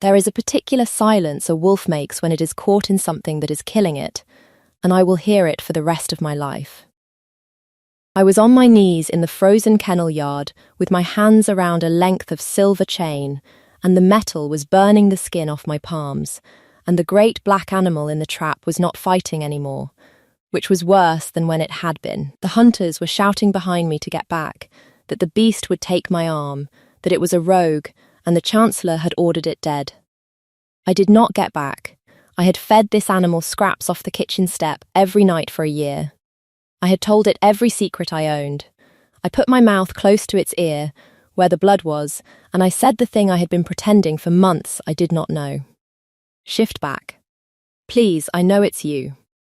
There is a particular silence a wolf makes when it is caught in something that is killing it, and I will hear it for the rest of my life. I was on my knees in the frozen kennel yard with my hands around a length of silver chain, and the metal was burning the skin off my palms, and the great black animal in the trap was not fighting anymore, which was worse than when it had been. The hunters were shouting behind me to get back, that the beast would take my arm, that it was a rogue, and the Chancellor had ordered it dead. I did not get back. I had fed this animal scraps off the kitchen step every night for a year. I had told it every secret I owned. I put my mouth close to its ear, where the blood was, and I said the thing I had been pretending for months I did not know. Shift back. Please, I know it's you.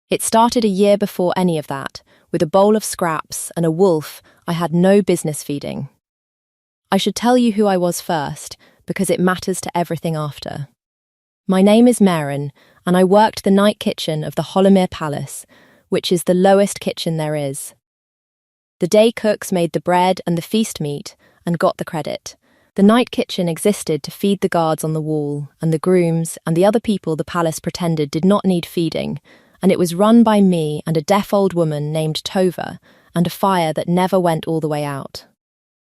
It started a year before any of that, with a bowl of scraps and a wolf I had no business feeding. I should tell you who I was first, because it matters to everything after. My name is Maren, and I worked the night kitchen of the Holomere Palace, which is the lowest kitchen there is. The day cooks made the bread and the feast meat, and got the credit. The night kitchen existed to feed the guards on the wall, and the grooms, and the other people the palace pretended did not need feeding, and it was run by me and a deaf old woman named Tova, and a fire that never went all the way out.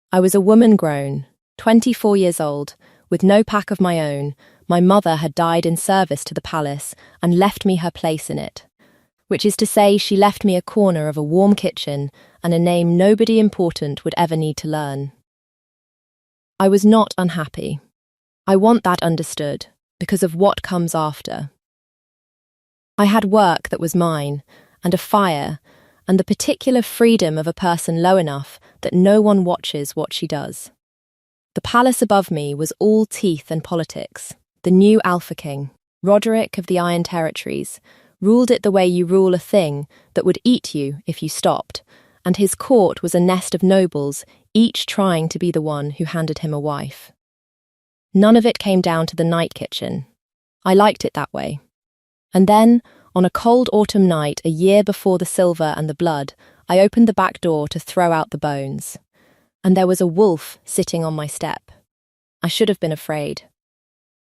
I was a woman grown, 24 years old, with no pack of my own. My mother had died in service to the palace and left me her place in it, which is to say she left me a corner of a warm kitchen and a name nobody important would ever need to learn. I was not unhappy. I want that understood, because of what comes after. I had work that was mine, and a fire, and the particular freedom of a person low enough that no one watches what she does. The palace above me was all teeth and politics. The new Alpha King, Roderick of the Iron Territories, ruled it the way you rule a thing that would eat you if you stopped, and his court was a nest of nobles, each trying to be the one who handed him a wife. None of it came down to the night kitchen. I liked it that way. And then, on a cold autumn night a year before the silver and the blood, I opened the back door to throw out the bones. And there was a wolf sitting on my step. I should have been afraid.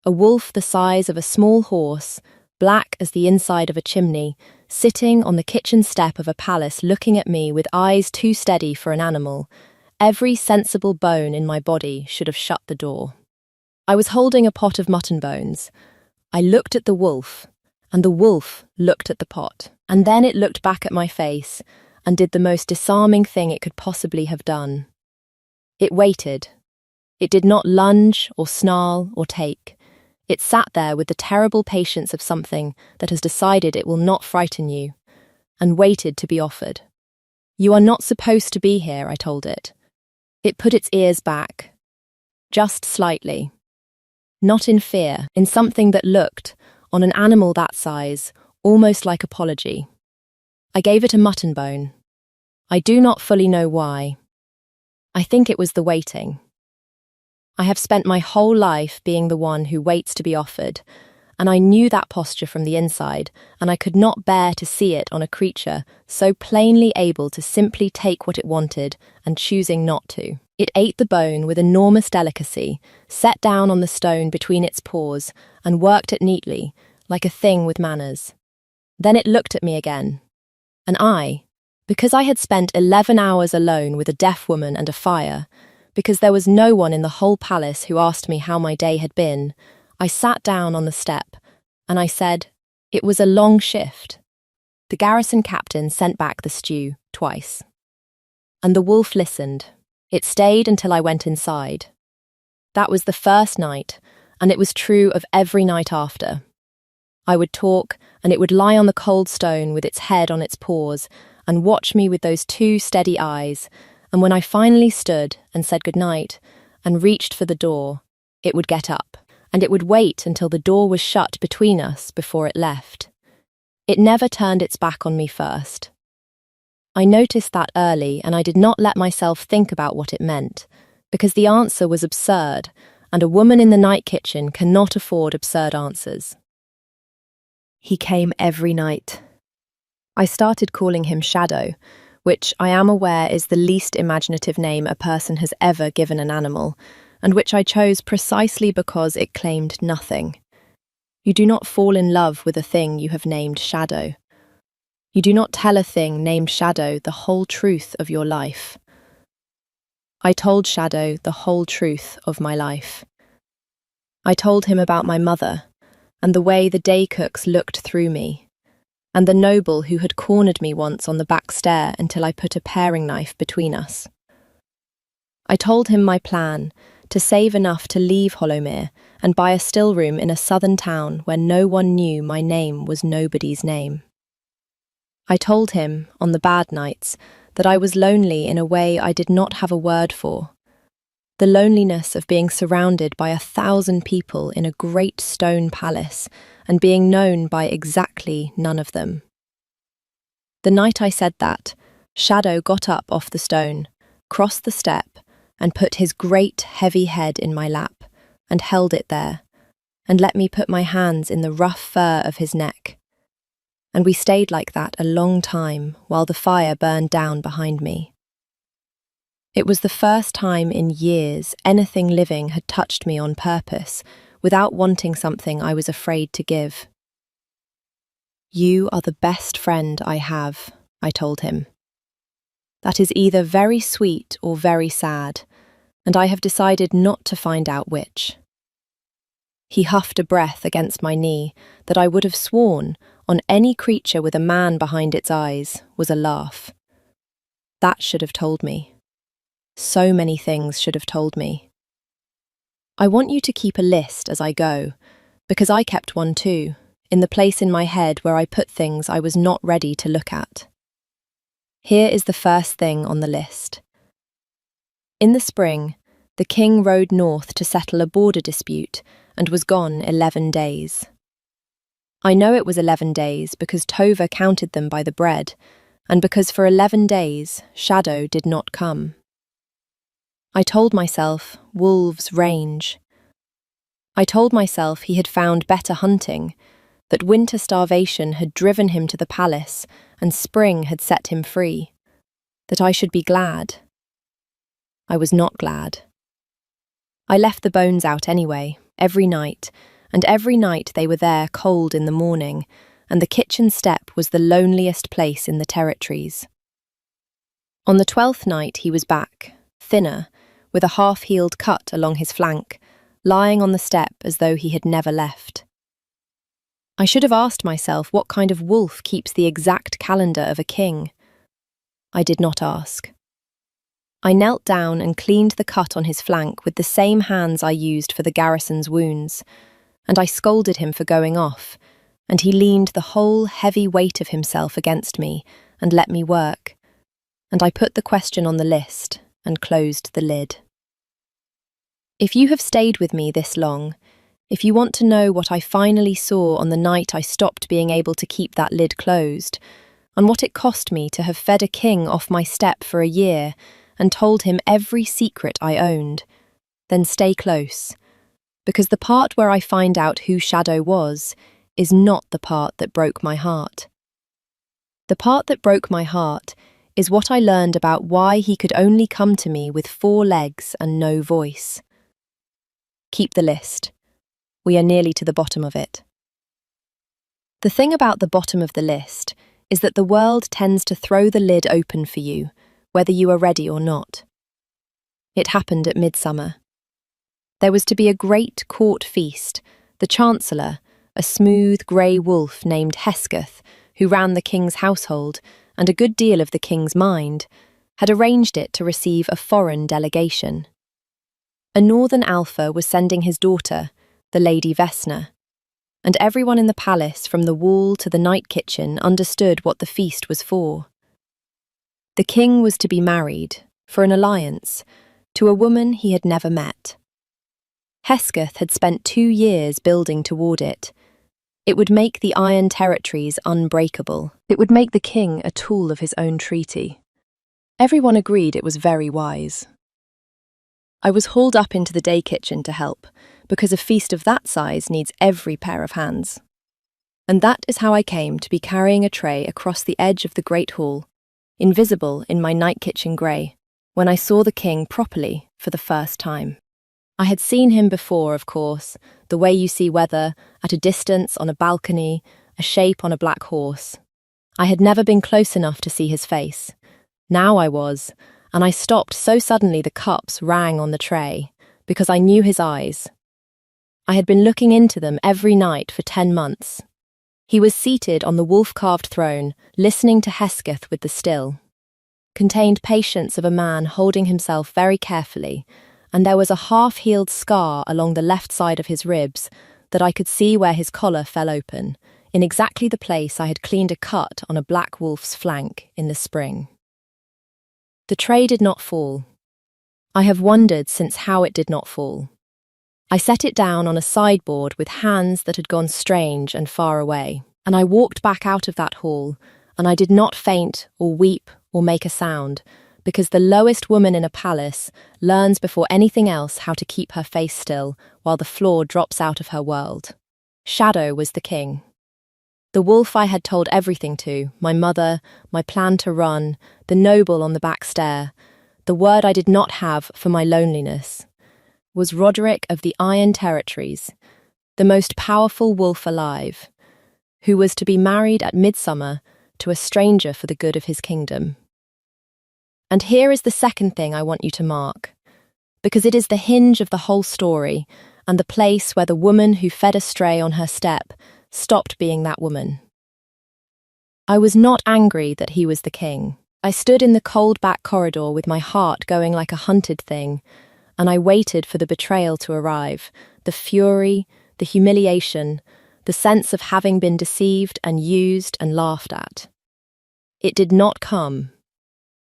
A wolf the size of a small horse, black as the inside of a chimney, sitting on the kitchen step of a palace looking at me with eyes too steady for an animal. Every sensible bone in my body should have shut the door. I was holding a pot of mutton bones. I looked at the wolf, and the wolf looked at the pot, and then it looked back at my face and did the most disarming thing it could possibly have done. It waited. It did not lunge or snarl or take. It sat there with the terrible patience of something that has decided it will not frighten you, and waited to be offered. You are not supposed to be here, I told it. It put its ears back, just slightly. Not in fear, in something that looked, on an animal that size, almost like apology. I gave it a mutton bone. I do not fully know why. I think it was the waiting. I have spent my whole life being the one who waits to be offered, and I knew that posture from the inside, and I could not bear to see it on a creature so plainly able to simply take what it wanted and choosing not to. It ate the bone with enormous delicacy, sat down on the stone between its paws, and worked it neatly, like a thing with manners. Then it looked at me again. And I, because I had spent 11 hours alone with a deaf woman and a fire, because there was no one in the whole palace who asked me how my day had been, I sat down on the step, and I said, it was a long shift. The garrison captain sent back the stew twice. And the wolf listened. It stayed until I went inside. That was the first night, and it was true of every night after. I would talk, and it would lie on the cold stone with its head on its paws, and watch me with those two steady eyes, and when I finally stood and said goodnight and reached for the door, it would get up, and it would wait until the door was shut between us before it left. It never turned its back on me first. I noticed that early, and I did not let myself think about what it meant, because the answer was absurd, and a woman in the night kitchen cannot afford absurd answers. He came every night. I started calling him Shadow, which I am aware is the least imaginative name a person has ever given an animal, and which I chose precisely because it claimed nothing. You do not fall in love with a thing you have named Shadow. You do not tell a thing named Shadow the whole truth of your life. I told Shadow the whole truth of my life. I told him about my mother, and the way the day cooks looked through me, and the noble who had cornered me once on the back stair until I put a paring knife between us. I told him my plan, to save enough to leave Hollowmere and buy a still room in a southern town where no one knew my name was nobody's name. I told him, on the bad nights, that I was lonely in a way I did not have a word for. The loneliness of being surrounded by 1,000 people in a great stone palace and being known by exactly none of them. The night I said that, Shadow got up off the stone, crossed the step, and put his great heavy head in my lap, and held it there, and let me put my hands in the rough fur of his neck. And we stayed like that a long time while the fire burned down behind me. It was the first time in years anything living had touched me on purpose, without wanting something I was afraid to give. You are the best friend I have, I told him. That is either very sweet or very sad, and I have decided not to find out which. He huffed a breath against my knee that I would have sworn, on any creature with a man behind its eyes, was a laugh. That should have told me. So many things should have told me. I want you to keep a list as I go, because I kept one too, in the place in my head where I put things I was not ready to look at. Here is the first thing on the list. In the spring, the king rode north to settle a border dispute and was gone 11 days. I know it was 11 days because Tova counted them by the bread, and because for 11 days Shadow did not come. I told myself wolves range. I told myself he had found better hunting, that winter starvation had driven him to the palace and spring had set him free, that I should be glad. I was not glad. I left the bones out anyway, every night, and every night they were there cold in the morning, and the kitchen step was the loneliest place in the territories. On the 12th night he was back, thinner, with a half-healed cut along his flank, lying on the step as though he had never left. I should have asked myself what kind of wolf keeps the exact calendar of a king. I did not ask. I knelt down and cleaned the cut on his flank with the same hands I used for the garrison's wounds, and I scolded him for going off, and he leaned the whole heavy weight of himself against me and let me work, and I put the question on the list and closed the lid. If you have stayed with me this long, if you want to know what I finally saw on the night I stopped being able to keep that lid closed, and what it cost me to have fed a king off my step for a year and told him every secret I owned, then stay close, because the part where I find out who Shadow was is not the part that broke my heart. The part that broke my heart is what I learned about why he could only come to me with 4 legs and no voice. Keep the list. We are nearly to the bottom of it. The thing about the bottom of the list is that the world tends to throw the lid open for you, whether you are ready or not. It happened at midsummer. There was to be a great court feast. The Chancellor, a smooth grey wolf named Hesketh, who ran the king's household and a good deal of the king's mind, had arranged it to receive a foreign delegation. A northern alpha was sending his daughter, the Lady Vesna, and everyone in the palace from the wall to the night kitchen understood what the feast was for. The king was to be married, for an alliance, to a woman he had never met. Hesketh had spent 2 years building toward it. It would make the Iron Territories unbreakable. It would make the king a tool of his own treaty. Everyone agreed it was very wise. I was hauled up into the day kitchen to help, because a feast of that size needs every pair of hands. And that is how I came to be carrying a tray across the edge of the great hall, invisible in my night kitchen grey, when I saw the king properly for the first time. I had seen him before, of course, the way you see weather, at a distance, on a balcony, a shape on a black horse. I had never been close enough to see his face. Now I was, and I stopped so suddenly the cups rang on the tray, because I knew his eyes. I had been looking into them every night for 10 months. He was seated on the wolf-carved throne, listening to Hesketh with the still. Contained patience of a man holding himself very carefully, and there was a half-healed scar along the left side of his ribs that I could see where his collar fell open, in exactly the place I had cleaned a cut on a black wolf's flank in the spring. The tray did not fall. I have wondered since how it did not fall. I set it down on a sideboard with hands that had gone strange and far away, and I walked back out of that hall, and I did not faint or weep or make a sound, because the lowest woman in a palace learns before anything else how to keep her face still while the floor drops out of her world. Shadow was the king. The wolf I had told everything to, my mother, my plan to run, the noble on the back stair, the word I did not have for my loneliness, was Roderick of the Iron Territories, the most powerful wolf alive, who was to be married at midsummer to a stranger for the good of his kingdom. And here is the second thing I want you to mark, because it is the hinge of the whole story and the place where the woman who fed a stray on her step stopped being that woman. I was not angry that he was the king. I stood in the cold back corridor with my heart going like a hunted thing, and I waited for the betrayal to arrive, the fury, the humiliation, the sense of having been deceived and used and laughed at. It did not come.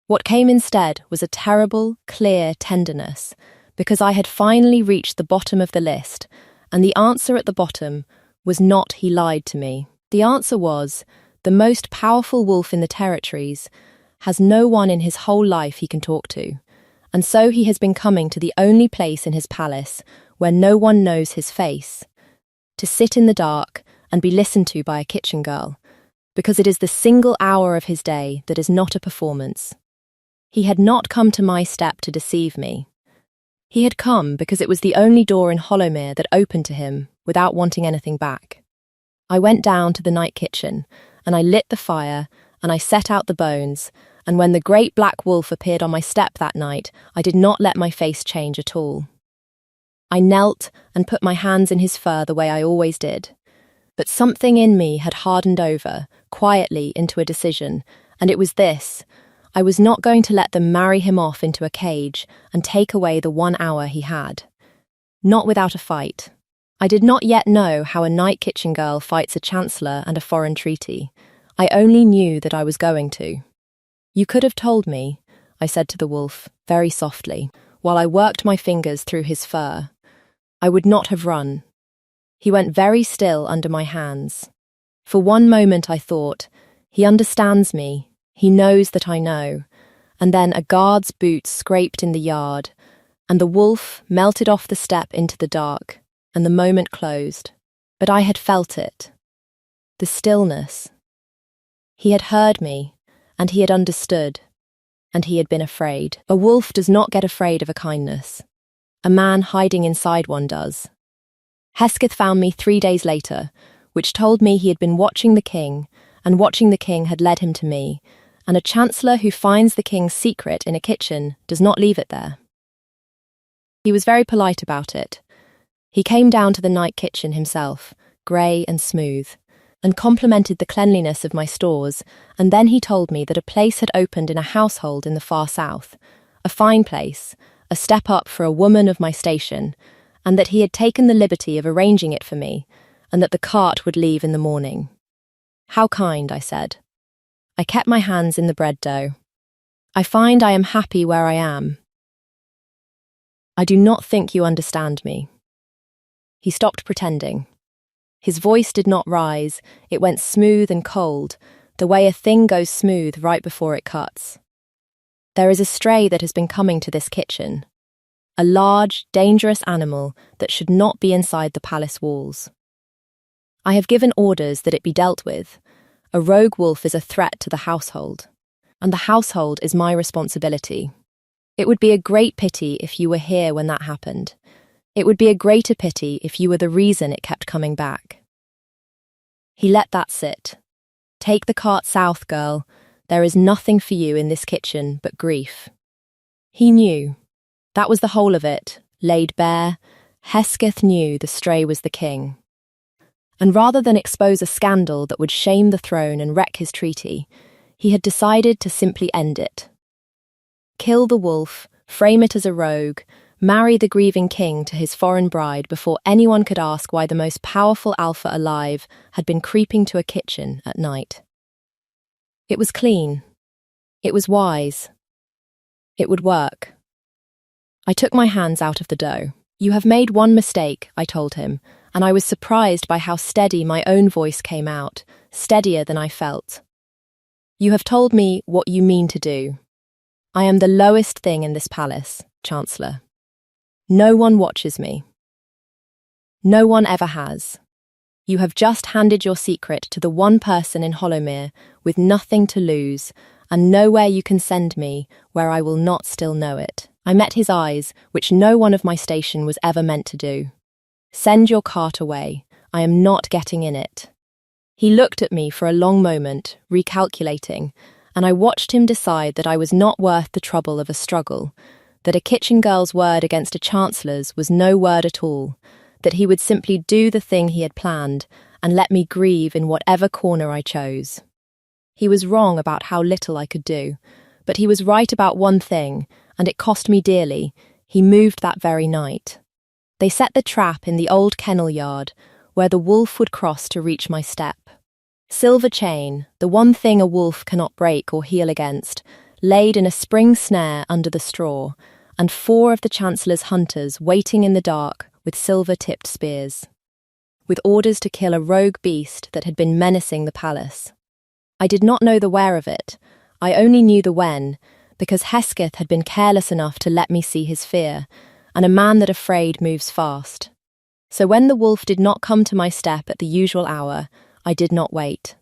What came instead was a terrible, clear tenderness, because I had finally reached the bottom of the list, and the answer at the bottom was not he lied to me. The answer was, the most powerful wolf in the territories has no one in his whole life he can talk to, and so he has been coming to the only place in his palace where no one knows his face, to sit in the dark and be listened to by a kitchen girl, because it is the single hour of his day that is not a performance. He had not come to my step to deceive me. He had come because it was the only door in Hollowmere that opened to him without wanting anything back. I went down to the night kitchen, and I lit the fire, and I set out the bones, and when the great black wolf appeared on my step that night, I did not let my face change at all. I knelt and put my hands in his fur the way I always did. But something in me had hardened over, quietly, into a decision, and it was this: I was not going to let them marry him off into a cage and take away the 1 hour he had. Not without a fight. I did not yet know how a night kitchen girl fights a chancellor and a foreign treaty. I only knew that I was going to. You could have told me, I said to the wolf, very softly, while I worked my fingers through his fur. I would not have run. He went very still under my hands. For one moment I thought, he understands me, he knows that I know. And then a guard's boot scraped in the yard, and the wolf melted off the step into the dark, and the moment closed. But I had felt it. The stillness. He had heard me, and he had understood, and he had been afraid. A wolf does not get afraid of a kindness. A man hiding inside one does. Hesketh found me 3 days later, which told me he had been watching the king, and watching the king had led him to me, and a chancellor who finds the king's secret in a kitchen does not leave it there. He was very polite about it. He came down to the night kitchen himself, grey and smooth, and complimented the cleanliness of my stores, and then he told me that a place had opened in a household in the far south, a fine place, a step up for a woman of my station, and that he had taken the liberty of arranging it for me, and that the cart would leave in the morning. How kind, I said. I kept my hands in the bread dough. I find I am happy where I am. I do not think you understand me. He stopped pretending. His voice did not rise, it went smooth and cold, the way a thing goes smooth right before it cuts. There is a stray that has been coming to this kitchen. A large, dangerous animal that should not be inside the palace walls. I have given orders that it be dealt with. A rogue wolf is a threat to the household, and the household is my responsibility. It would be a great pity if you were here when that happened. It would be a greater pity if you were the reason it kept coming back. He let that sit. Take the cart south, girl. There is nothing for you in this kitchen but grief. He knew. That was the whole of it, laid bare. Hesketh knew the stray was the king. And rather than expose a scandal that would shame the throne and wreck his treaty, he had decided to simply end it. Kill the wolf, frame it as a rogue, marry the grieving king to his foreign bride before anyone could ask why the most powerful alpha alive had been creeping to a kitchen at night. It was clean. It was wise. It would work. I took my hands out of the dough. You have made one mistake, I told him, and I was surprised by how steady my own voice came out, steadier than I felt. You have told me what you mean to do. I am the lowest thing in this palace, Chancellor. No one watches me. No one ever has. You have just handed your secret to the one person in Hollowmere with nothing to lose, and nowhere you can send me where I will not still know it. I met his eyes, which no one of my station was ever meant to do. Send your cart away. I am not getting in it. He looked at me for a long moment, recalculating, and I watched him decide that I was not worth the trouble of a struggle, that a kitchen girl's word against a chancellor's was no word at all, that he would simply do the thing he had planned and let me grieve in whatever corner I chose. He was wrong about how little I could do, but he was right about one thing, and it cost me dearly. He moved that very night. They set the trap in the old kennel yard, where the wolf would cross to reach my step. Silver chain, the one thing a wolf cannot break or heal against, laid in a spring snare under the straw, and 4 of the Chancellor's hunters waiting in the dark with silver-tipped spears, with orders to kill a rogue beast that had been menacing the palace. I did not know the where of it. I only knew the when, because Hesketh had been careless enough to let me see his fear, and a man that afraid moves fast. So when the wolf did not come to my step at the usual hour, I did not wait.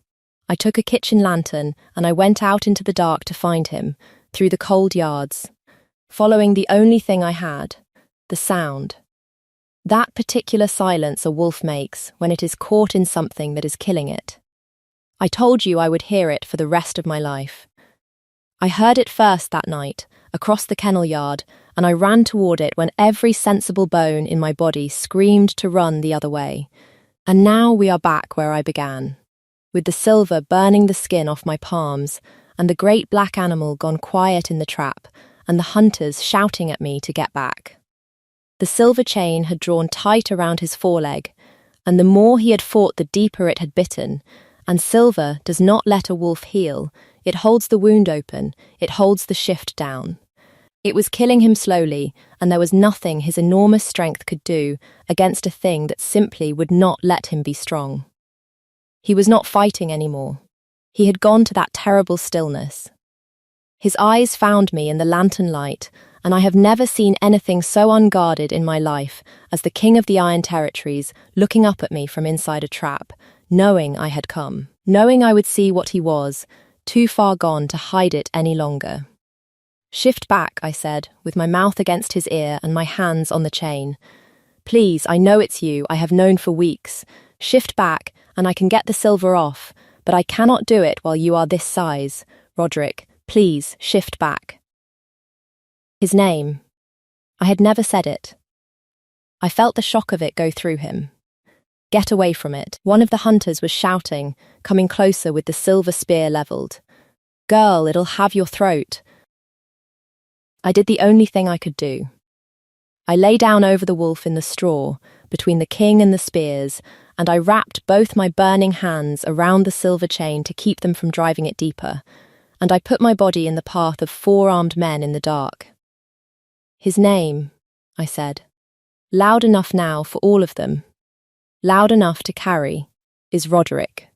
I took a kitchen lantern and I went out into the dark to find him, through the cold yards, following the only thing I had, the sound. That particular silence a wolf makes when it is caught in something that is killing it. I told you I would hear it for the rest of my life. I heard it first that night, across the kennel yard, and I ran toward it when every sensible bone in my body screamed to run the other way. And now we are back where I began, with the silver burning the skin off my palms, and the great black animal gone quiet in the trap, and the hunters shouting at me to get back. The silver chain had drawn tight around his foreleg, and the more he had fought, the deeper it had bitten, and silver does not let a wolf heal. It holds the wound open, it holds the shift down. It was killing him slowly, and there was nothing his enormous strength could do against a thing that simply would not let him be strong. He was not fighting anymore. He had gone to that terrible stillness. His eyes found me in the lantern light, and I have never seen anything so unguarded in my life as the King of the Iron Territories looking up at me from inside a trap, knowing I had come, knowing I would see what he was, too far gone to hide it any longer. Shift back, I said, with my mouth against his ear and my hands on the chain. Please, I know it's you, I have known for weeks. Shift back, and I can get the silver off, but I cannot do it while you are this size. Roderick, please, shift back. His name. I had never said it. I felt the shock of it go through him. Get away from it. One of the hunters was shouting, coming closer with the silver spear levelled. Girl, it'll have your throat. I did the only thing I could do. I lay down over the wolf in the straw, between the king and the spears, and I wrapped both my burning hands around the silver chain to keep them from driving it deeper, and I put my body in the path of 4 armed men in the dark. His name, I said, loud enough now for all of them, loud enough to carry, is Roderick.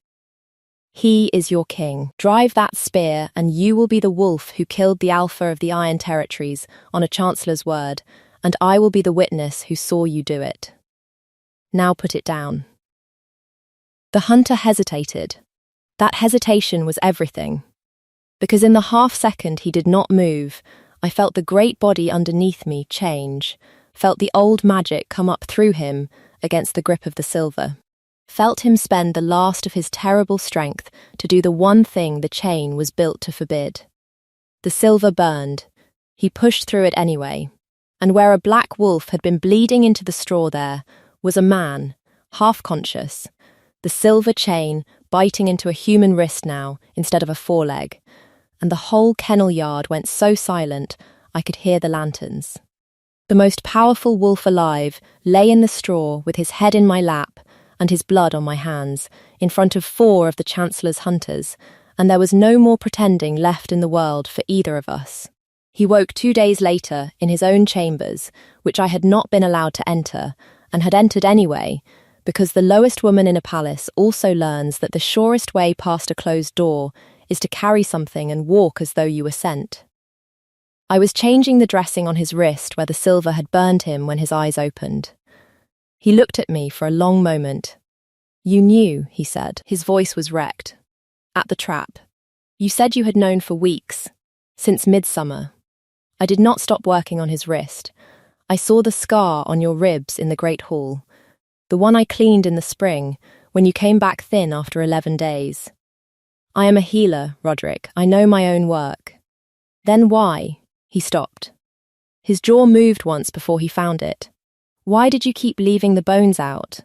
He is your king. Drive that spear, and you will be the wolf who killed the Alpha of the Iron Territories on a Chancellor's word, and I will be the witness who saw you do it. Now put it down. The hunter hesitated. That hesitation was everything. Because in the half-second he did not move, I felt the great body underneath me change, felt the old magic come up through him against the grip of the silver. Felt him spend the last of his terrible strength to do the one thing the chain was built to forbid. The silver burned. He pushed through it anyway. And where a black wolf had been bleeding into the straw there was a man, half conscious, the silver chain biting into a human wrist now instead of a foreleg, and the whole kennel yard went so silent I could hear the lanterns. The most powerful wolf alive lay in the straw with his head in my lap and his blood on my hands, in front of 4 of the Chancellor's hunters, and there was no more pretending left in the world for either of us. He woke 2 days later in his own chambers, which I had not been allowed to enter, and had entered anyway, because the lowest woman in a palace also learns that the surest way past a closed door is to carry something and walk as though you were sent. I was changing the dressing on his wrist where the silver had burned him when his eyes opened. He looked at me for a long moment. "You knew," he said. His voice was wrecked. "At the trap. You said you had known for weeks, since midsummer." I did not stop working on his wrist. I saw the scar on your ribs in the Great Hall, the one I cleaned in the spring, when you came back thin after 11 days. "I am a healer, Roderick. I know my own work." "Then why?" He stopped. His jaw moved once before he found it. "Why did you keep leaving the bones out?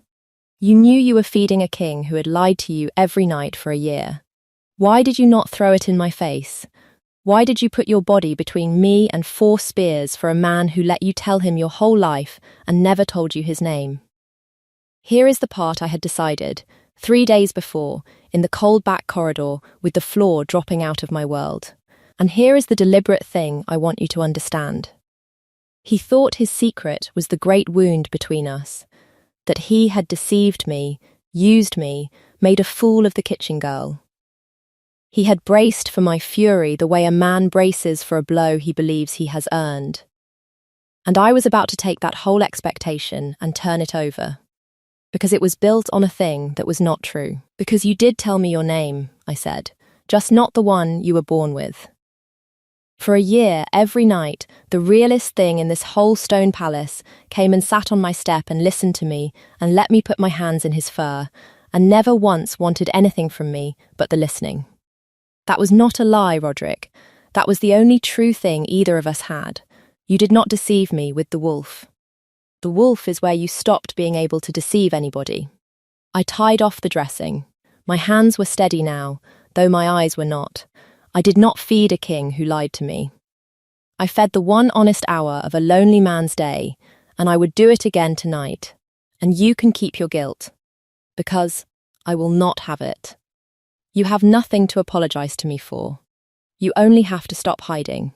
You knew you were feeding a king who had lied to you every night for a year. Why did you not throw it in my face? Why did you put your body between me and 4 spears for a man who let you tell him your whole life and never told you his name?" Here is the part I had decided, 3 days before, in the cold back corridor with the floor dropping out of my world. And here is the deliberate thing I want you to understand. He thought his secret was the great wound between us, that he had deceived me, used me, made a fool of the kitchen girl. He had braced for my fury the way a man braces for a blow he believes he has earned. And I was about to take that whole expectation and turn it over. Because it was built on a thing that was not true. "Because you did tell me your name," I said, "just not the one you were born with." For a year, every night, the realest thing in this whole stone palace came and sat on my step and listened to me and let me put my hands in his fur, and never once wanted anything from me but the listening. That was not a lie, Roderick. That was the only true thing either of us had. You did not deceive me with the wolf. The wolf is where you stopped being able to deceive anybody. I tied off the dressing. My hands were steady now, though my eyes were not. I did not feed a king who lied to me. I fed the one honest hour of a lonely man's day, and I would do it again tonight. And you can keep your guilt, because I will not have it. You have nothing to apologize to me for. You only have to stop hiding.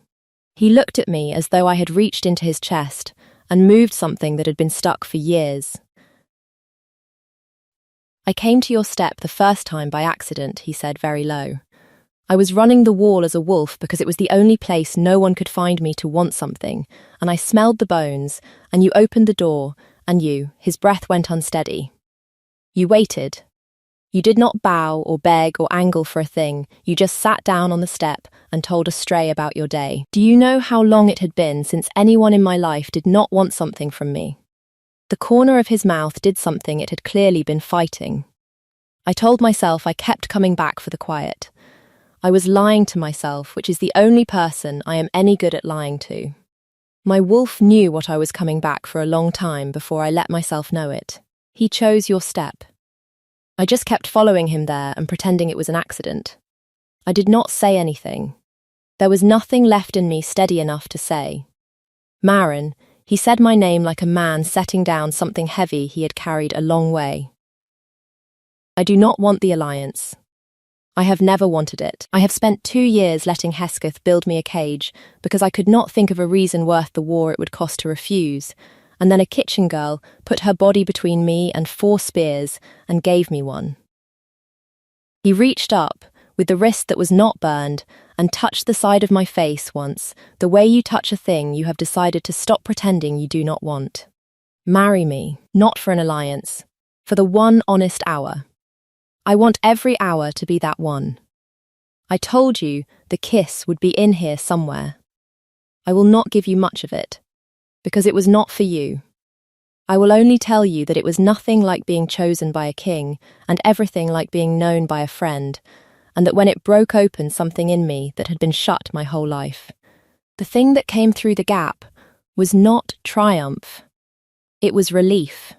He looked at me as though I had reached into his chest and moved something that had been stuck for years. "I came to your step the first time by accident," he said very low. "I was running the wall as a wolf because it was the only place no one could find me to want something, and I smelled the bones, and you opened the door, and his breath went unsteady. You waited. You did not bow or beg or angle for a thing, you just sat down on the step and told a stray about your day. Do you know how long it had been since anyone in my life did not want something from me?" The corner of his mouth did something it had clearly been fighting. I told myself I kept coming back for the quiet. I was lying to myself, which is the only person I am any good at lying to. My wolf knew what I was coming back for a long time before I let myself know it. He chose your step. I just kept following him there and pretending it was an accident. I did not say anything. There was nothing left in me steady enough to say. "Marin," he said my name like a man setting down something heavy he had carried a long way. "I do not want the alliance. I have never wanted it. I have spent 2 years letting Hesketh build me a cage because I could not think of a reason worth the war it would cost to refuse, and then a kitchen girl put her body between me and 4 spears and gave me one." He reached up, with the wrist that was not burned, and touched the side of my face once, the way you touch a thing you have decided to stop pretending you do not want. "Marry me, not for an alliance, for the one honest hour. I want every hour to be that one. I told you the kiss would be in here somewhere. I will not give you much of it. Because it was not for you. I will only tell you that it was nothing like being chosen by a king, and everything like being known by a friend, and that when it broke open something in me that had been shut my whole life, the thing that came through the gap was not triumph. It was relief.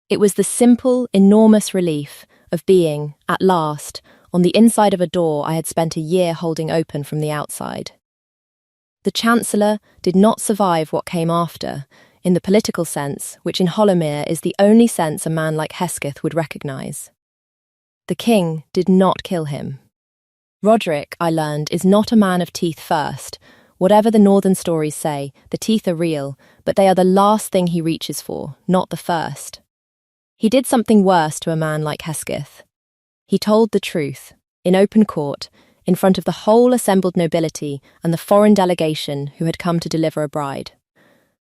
It was the simple, enormous relief of being, at last, on the inside of a door I had spent a year holding open from the outside. The Chancellor did not survive what came after, in the political sense, which in Hollowmere is the only sense a man like Hesketh would recognise. The king did not kill him. Roderick, I learned, is not a man of teeth first. Whatever the northern stories say, the teeth are real, but they are the last thing he reaches for, not the first. He did something worse to a man like Hesketh. He told the truth, in open court, in front of the whole assembled nobility and the foreign delegation who had come to deliver a bride.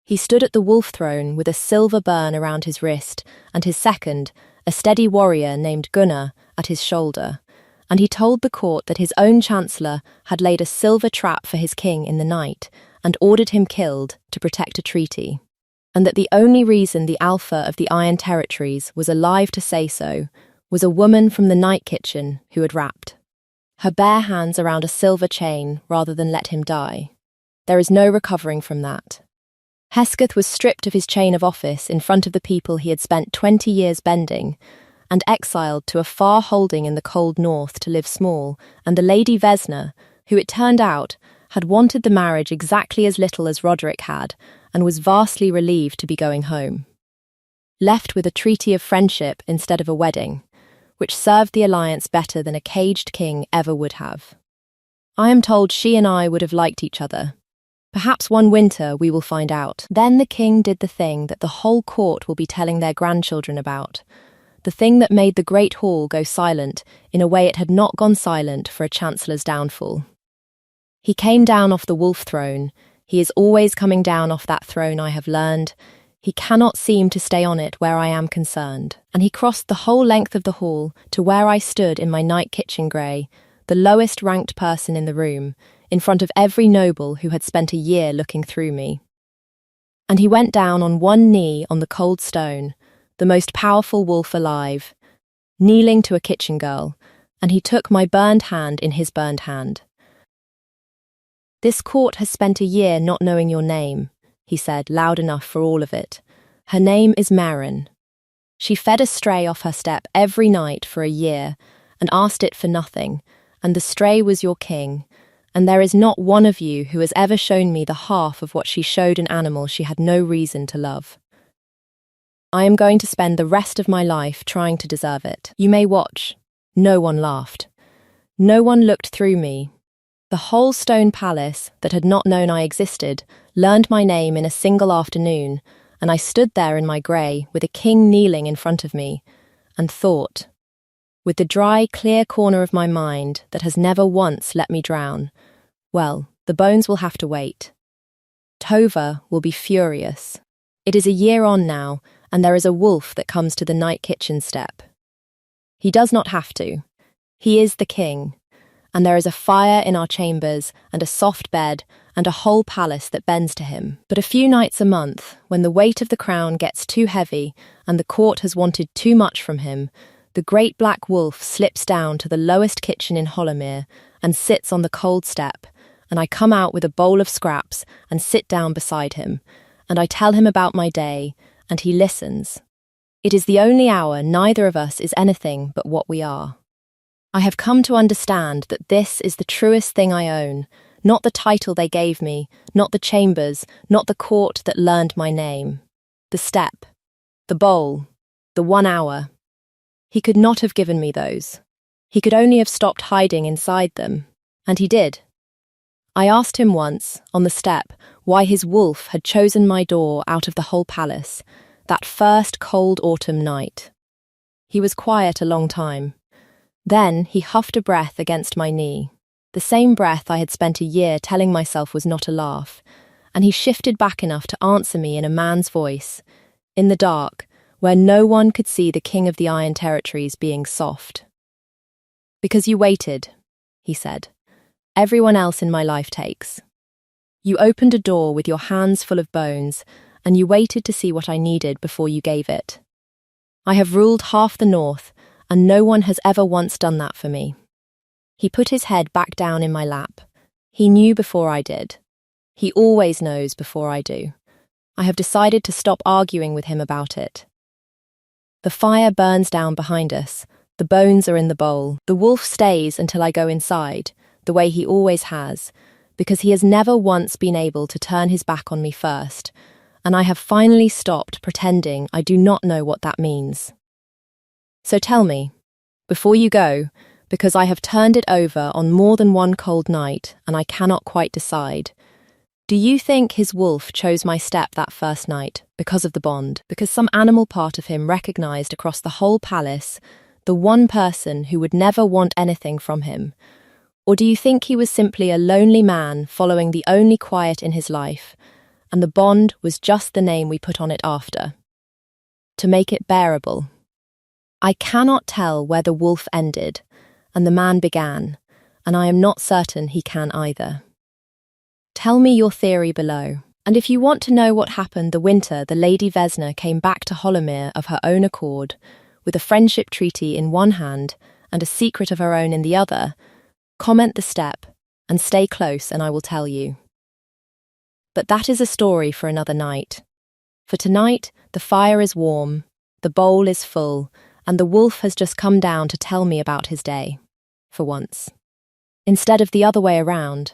He stood at the wolf throne with a silver burn around his wrist and his second, a steady warrior named Gunnar, at his shoulder, and he told the court that his own chancellor had laid a silver trap for his king in the night and ordered him killed to protect a treaty, and that the only reason the Alpha of the Iron Territories was alive to say so was a woman from the night kitchen who had rapped her bare hands around a silver chain rather than let him die. There is no recovering from that. Hesketh was stripped of his chain of office in front of the people he had spent 20 years bending, and exiled to a far holding in the cold north to live small, and the Lady Vesna, who it turned out, had wanted the marriage exactly as little as Roderick had, and was vastly relieved to be going home. Left with a treaty of friendship instead of a wedding, which served the alliance better than a caged king ever would have. I am told she and I would have liked each other. Perhaps one winter we will find out. Then the king did the thing that the whole court will be telling their grandchildren about, the thing that made the great hall go silent in a way it had not gone silent for a chancellor's downfall. He came down off the wolf throne. He is always coming down off that throne, I have learned. He cannot seem to stay on it where I am concerned. And he crossed the whole length of the hall to where I stood in my night kitchen grey, the lowest ranked person in the room, in front of every noble who had spent a year looking through me. And he went down on one knee on the cold stone, the most powerful wolf alive, kneeling to a kitchen girl, and he took my burned hand in his burned hand. "This court has spent a year not knowing your name," he said, loud enough for all of it. "Her name is Marin. She fed a stray off her step every night for a year and asked it for nothing, and the stray was your king, and there is not one of you who has ever shown me the half of what she showed an animal she had no reason to love. I am going to spend the rest of my life trying to deserve it. You may watch." No one laughed. No one looked through me. The whole stone palace, that had not known I existed, learned my name in a single afternoon, and I stood there in my grey, with a king kneeling in front of me, and thought, with the dry, clear corner of my mind that has never once let me drown, well, the bones will have to wait. Tova will be furious. It is a year on now, and there is a wolf that comes to the night kitchen step. He does not have to. He is the king, and there is a fire in our chambers, and a soft bed, and a whole palace that bends to him. But a few nights a month, when the weight of the crown gets too heavy, and the court has wanted too much from him, the great black wolf slips down to the lowest kitchen in Hollowmere, and sits on the cold step, and I come out with a bowl of scraps, and sit down beside him, and I tell him about my day, and he listens. It is the only hour neither of us is anything but what we are. I have come to understand that this is the truest thing I own, not the title they gave me, not the chambers, not the court that learned my name. The step, the bowl, the 1 hour. He could not have given me those. He could only have stopped hiding inside them, and he did. I asked him once, on the step, why his wolf had chosen my door out of the whole palace, that first cold autumn night. He was quiet a long time. Then he huffed a breath against my knee, the same breath I had spent a year telling myself was not a laugh, and he shifted back enough to answer me in a man's voice, in the dark, where no one could see the king of the Iron Territories being soft. "Because you waited," he said. "Everyone else in my life takes." You opened a door with your hands full of bones, and you waited to see what I needed before you gave it. I have ruled half the north, and no one has ever once done that for me. He put his head back down in my lap. He knew before I did. He always knows before I do. I have decided to stop arguing with him about it. The fire burns down behind us. The bones are in the bowl. The wolf stays until I go inside, the way he always has, because he has never once been able to turn his back on me first, and I have finally stopped pretending I do not know what that means. So tell me, before you go, because I have turned it over on more than one cold night and I cannot quite decide, do you think his wolf chose my step that first night because of the bond, because some animal part of him recognized across the whole palace the one person who would never want anything from him? Or do you think he was simply a lonely man following the only quiet in his life, and the bond was just the name we put on it after? To make it bearable. I cannot tell where the wolf ended and the man began, and I am not certain he can either. Tell me your theory below. And if you want to know what happened the winter the Lady Vesna came back to Hollowmere of her own accord, with a friendship treaty in one hand and a secret of her own in the other, comment the step and stay close and I will tell you. But that is a story for another night. For tonight, the fire is warm, the bowl is full, and the wolf has just come down to tell me about his day. For once. Instead of the other way around.